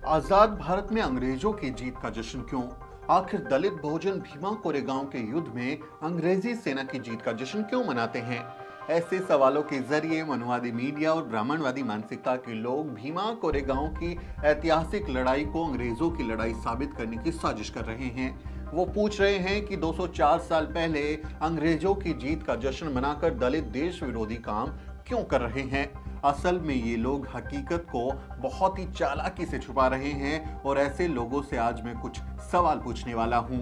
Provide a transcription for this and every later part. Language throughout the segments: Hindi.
आजाद भारत में अंग्रेजों की जीत का जश्न क्यों? आखिर दलित बहुजन भीमा कोरेगांव के युद्ध में अंग्रेजी सेना की जीत का जश्न क्यों मनाते हैं? ऐसे सवालों के जरिए मनुवादी मीडिया और ब्राह्मणवादी मानसिकता के लोग भीमा कोरेगांव की ऐतिहासिक लड़ाई को अंग्रेजों की लड़ाई साबित करने की साजिश कर रहे हैं। वो पूछ रहे हैं कि 204 साल पहले अंग्रेजों की जीत का जश्न मनाकर दलित देश विरोधी काम क्यों कर रहे हैं। असल में ये लोग हकीकत को बहुत ही चालाकी से छुपा रहे हैं और ऐसे लोगों से आज मैं कुछ सवाल पूछने वाला हूं।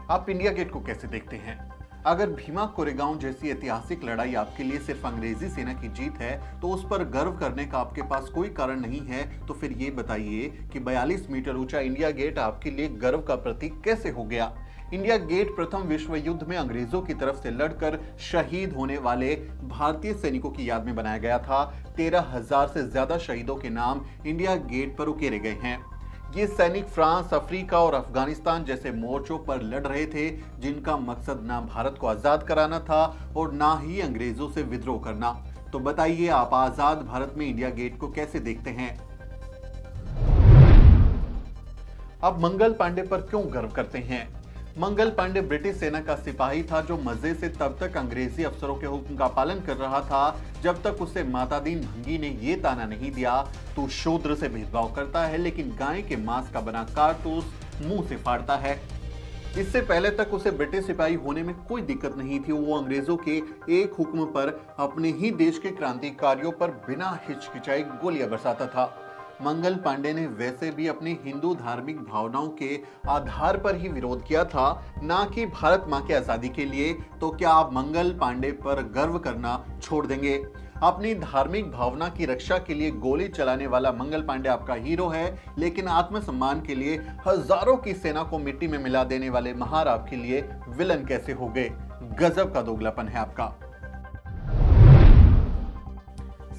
आप इंडिया गेट को कैसे देखते हैं? अगर भीमा कोरेगांव जैसी ऐतिहासिक लड़ाई आपके लिए सिर्फ अंग्रेजी सेना की जीत है तो उस पर गर्व करने का आपके पास कोई कारण नहीं है, तो फिर ये बताइए कि 42 मीटर ऊंचा इंडिया गेट आपके लिए गर्व का प्रतीक कैसे हो गया? इंडिया गेट प्रथम विश्व युद्ध में अंग्रेजों की तरफ से लड़कर शहीद होने वाले भारतीय सैनिकों की याद में बनाया गया था। 13,000 से ज्यादा शहीदों के नाम इंडिया गेट पर उकेरे गए हैं। ये सैनिक फ्रांस, अफ्रीका और अफगानिस्तान जैसे मोर्चों पर लड़ रहे थे, जिनका मकसद ना भारत को आजाद कराना था और ना ही अंग्रेजों से विद्रोह करना। तो बताइए, आप आजाद भारत में इंडिया गेट को कैसे देखते हैं? आप मंगल पांडे पर क्यों गर्व करते हैं? मंगल पांडे ब्रिटिश सेना का सिपाही था जो मजे से तब तक अंग्रेजी अफसरों के हुक्म का पालन कर रहा था जब तक उसे माता दीन भंगी ने ये ताना नहीं दिया, तू शूद्र से भेदभाव करता है लेकिन गाय के मांस का बना कारतूस मुंह से फाड़ता है। इससे पहले तक उसे ब्रिटिश सिपाही होने में कोई दिक्कत नहीं थी। वो अंग्रेजों के एक हुक्म पर अपने ही देश के क्रांतिकारियों पर बिना हिचकिचाए गोलियां बरसाता था। मंगल पांडे ने वैसे भी अपनी हिंदू धार्मिक भावनाओं के आधार पर ही विरोध किया था, ना कि भारत मां की आजादी के लिए। तो क्या आप मंगल पांडे पर गर्व करना छोड़ देंगे? अपनी धार्मिक भावना की रक्षा के लिए गोली चलाने वाला मंगल पांडे आपका हीरो है, लेकिन आत्मसम्मान के लिए हजारों की सेना को मिट्टी में मिला देने वाले महार आपके लिए विलन कैसे हो गए? गजब का दोगलापन है आपका।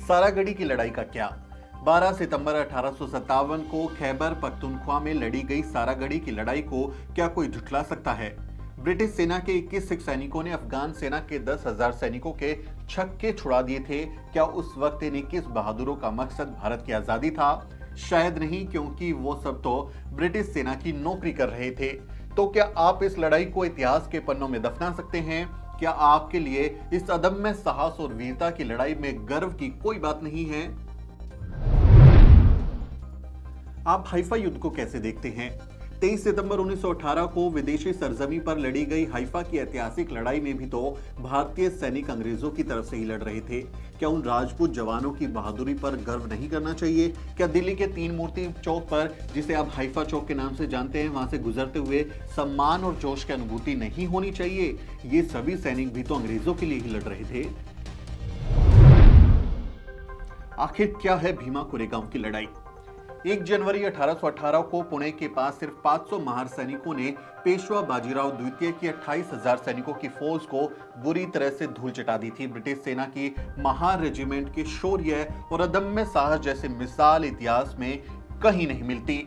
सारागढ़ी की लड़ाई का क्या? 12 सितंबर 1857 को खैबर पख्तूनख्वा में लड़ी गई सारागढ़ी की लड़ाई को क्या कोई झुठला सकता है? ब्रिटिश सेना के 21 सिख सैनिकों ने अफगान सेना के 10,000 सैनिकों के छक्के छुड़ा दिए थे। क्या उस वक्त इन 21 बहादुरों का मकसद भारत की आजादी था? शायद नहीं, क्योंकि वो सब तो ब्रिटिश सेना की नौकरी कर रहे थे। तो क्या आप इस लड़ाई को इतिहास के पन्नों में दफना सकते हैं? क्या आपके लिए इस अदम्य साहस और वीरता की लड़ाई में गर्व की कोई बात नहीं है? आप हाइफा युद्ध को कैसे देखते हैं? 23 सितंबर 1918 को विदेशी सरजमी पर लड़ी गई हाइफा की ऐतिहासिक लड़ाई में भी तो भारतीय सैनिक अंग्रेजों की तरफ से ही लड़ रहे थे। क्या उन राजपूत जवानों की बहादुरी पर गर्व नहीं करना चाहिए? क्या दिल्ली के तीन मूर्ति चौक पर, जिसे आप हाइफा चौक के नाम से जानते हैं, वहां से गुजरते हुए सम्मान और जोश की अनुभूति नहीं होनी चाहिए? ये सभी सैनिक भी तो अंग्रेजों के लिए ही लड़ रहे थे। आखिर क्या है भीमा कोरेगांव की लड़ाई? 1 जनवरी 1818 को पुणे के पास सिर्फ 500 महार सैनिकों ने पेशवा बाजीराव द्वितीय की 28,000 सैनिकों की फौज को बुरी तरह से धूल चटा दी थी। ब्रिटिश सेना की महार रेजिमेंट के शौर्य और अदम्य साहस जैसे मिसाल इतिहास में कहीं नहीं मिलती।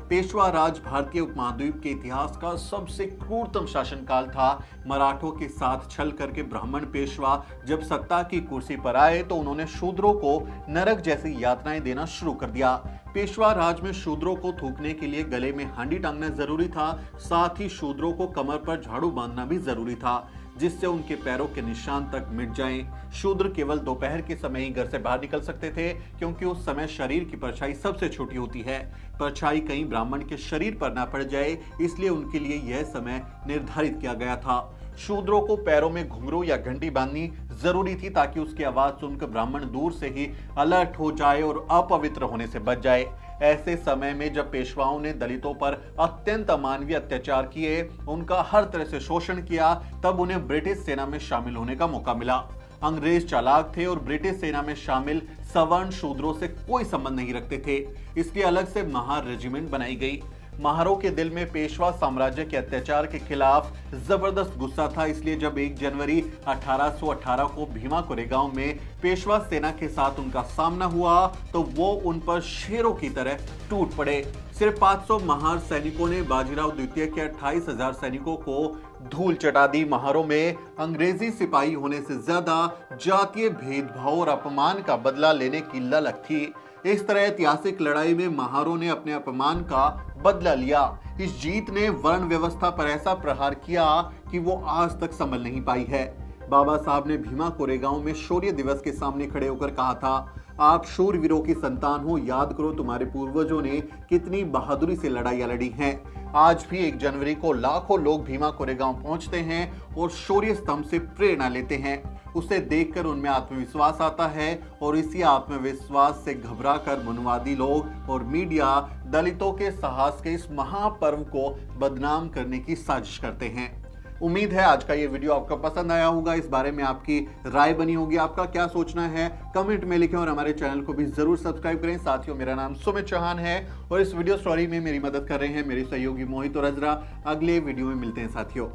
पेशवा राज भारतीय उपमहाद्वीप के इतिहास का सबसे क्रूरतम शासनकाल था। मराठों के साथ छल करके ब्राह्मण पेशवा जब सत्ता की कुर्सी पर आए तो उन्होंने शूद्रों को नरक जैसी यातनाएं देना शुरू कर दिया। पेशवा राज में शूद्रों को थूकने के लिए गले में हांडी टांगना जरूरी था, साथ ही शूद्रों को कमर पर झाड़ू बांधना भी जरूरी था, जिससे उनके पैरों के निशान तक मिट जाएं। शूद्र केवल दोपहर के समय ही घर से बाहर निकल सकते थे, क्योंकि उस समय शरीर की परछाई सबसे छोटी होती है। परछाई कहीं ब्राह्मण के शरीर पर ना पड़ जाए, इसलिए उनके लिए यह समय निर्धारित किया गया था। शूद्रों को पैरों में घुंघरू या घंटी बांधनी जरूरी थी, ताकि उसकी आवाज सुनकर ब्राह्मण दूर से ही अलर्ट हो जाए और अपवित्र होने से बच जाए। ऐसे समय में जब पेशवाओं ने दलितों पर अत्यंत अमानवीय अत्याचार किए, उनका हर तरह से शोषण किया, तब उन्हें ब्रिटिश सेना में शामिल होने का मौका मिला। अंग्रेज चालाक थे और ब्रिटिश सेना में शामिल सवर्ण शूद्रों से कोई संबंध नहीं रखते थे, इसलिए अलग से महार रेजिमेंट बनाई गई। महारों के दिल में पेशवा साम्राज्य के अत्याचार के खिलाफ जबरदस्त गुस्सा था, इसलिए जब 1 जनवरी 1818 को भीमा कोरेगांव में पेशवा सेना के साथ उनका सामना हुआ तो वो उन पर शेरों की तरह टूट पड़े। सिर्फ 500 महार सैनिकों ने बाजीराव द्वितीय के 28,000 सैनिकों को धूल चटा दी। महारों में अंग्रेजी सिपाही होने से ज्यादा जातीय भेदभाव और अपमान का बदला लेने की ललक थी। इस तरह ऐतिहासिक लड़ाई में महारों ने अपने अपमान का बदला लिया। इस जीत ने वर्ण व्यवस्था पर ऐसा प्रहार किया कि वो आज तक संभल नहीं पाई है। बाबा साहब ने भीमा कोरेगांव में शौर्य दिवस के सामने खड़े होकर कहा था, आप शूरवीरों की संतान हो, याद करो तुम्हारे पूर्वजों ने कितनी बहादुरी से लड़ाइयां लड़ी हैं। आज भी 1 जनवरी को लाखों लोग भीमा कोरेगांव पहुंचते हैं और शौर्य स्तंभ से प्रेरणा लेते हैं। उसे देखकर उनमें आत्मविश्वास आता है और इसी आत्मविश्वास से घबराकर मनवादी लोग और मीडिया दलितों के साहस के इस महापर्व को बदनाम करने की साजिश करते हैं। उम्मीद है आज का ये वीडियो आपको पसंद आया होगा। इस बारे में आपकी राय बनी होगी, आपका क्या सोचना है कमेंट में लिखें और हमारे चैनल को भी जरूर सब्सक्राइब करें। साथियों, मेरा नाम सुमित चौहान है और इस वीडियो स्टोरी में मेरी मदद कर रहे हैं मेरे सहयोगी मोहित और अजरा। अगले वीडियो में मिलते हैं साथियों।